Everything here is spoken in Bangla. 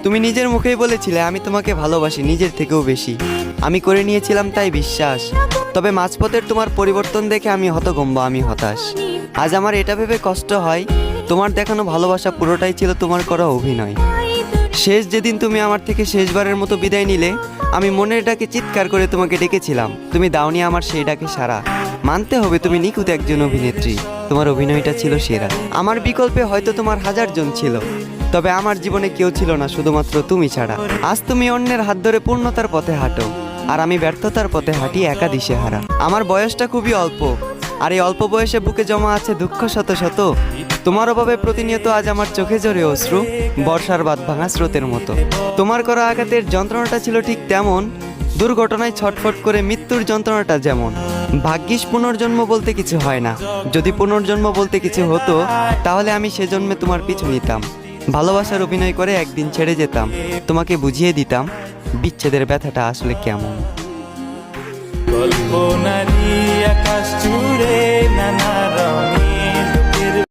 তুমি নিজের মুখেই বলেছিলে আমি তোমাকে ভালোবাসি নিজের থেকেও বেশি। আমি করে নিয়েছিলাম তাই বিশ্বাস, তবে মাঝপথের তোমার পরিবর্তন দেখে আমি হতভম্ব, আমি হতাশ। আজ আমার এটা ভেবে কষ্ট হয় তোমার দেখানো ভালোবাসা পুরোটাই ছিল তোমার করা অভিনয়। শেষ যেদিন তুমি আমার থেকে শেষবারের মতো বিদায় নিলে, আমি মনের ডাকে চিৎকার করে তোমাকে ডেকেছিলাম, তুমি দাওনি আমার সেই ডাকে সাড়া। মানতে হবে তুমি নিখুঁত একজন অভিনেত্রী, তোমার অভিনয়টা ছিল সেরা। আমার বিকল্পে হয়তো তোমার হাজার জন ছিল, তবে আমার জীবনে কেউ ছিল না শুধুমাত্র তুমি ছাড়া। আজ তুমি অন্যের হাত ধরে পূর্ণতার পথে হাঁটো, আর আমি ব্যর্থতার পথে হাঁটি একা দিশেহারা। আমার বয়সটা খুবই অল্প, আর এই অল্প বয়সে বুকে জমা আছে দুঃখ শত শত। তোমার অভাবে প্রতিনিয়ত আজ আমার চোখে ঝরে অশ্রু, বর্ষার বাদ ভাঙা স্রোতের মতো। তোমার করা আঘাতের যন্ত্রণাটা ছিল ঠিক তেমন, দুর্ঘটনায় ছটফট করে মৃত্যুর যন্ত্রণাটা যেমন। ভাগ্যিস পুনর্জন্ম বলতে কিছু হয় না, যদি পুনর্জন্ম বলতে কিছু হতো তাহলে আমি সেজন্মে তোমার পিছু নিতাম। ভালোবাসার অভিনয় করে একদিন ছেড়ে যেতাম, তোমাকে বুঝিয়ে দিতাম বিচ্ছেদের ব্যথাটা আসলে কেমন। কল্পনারই আকাশ জুড়ে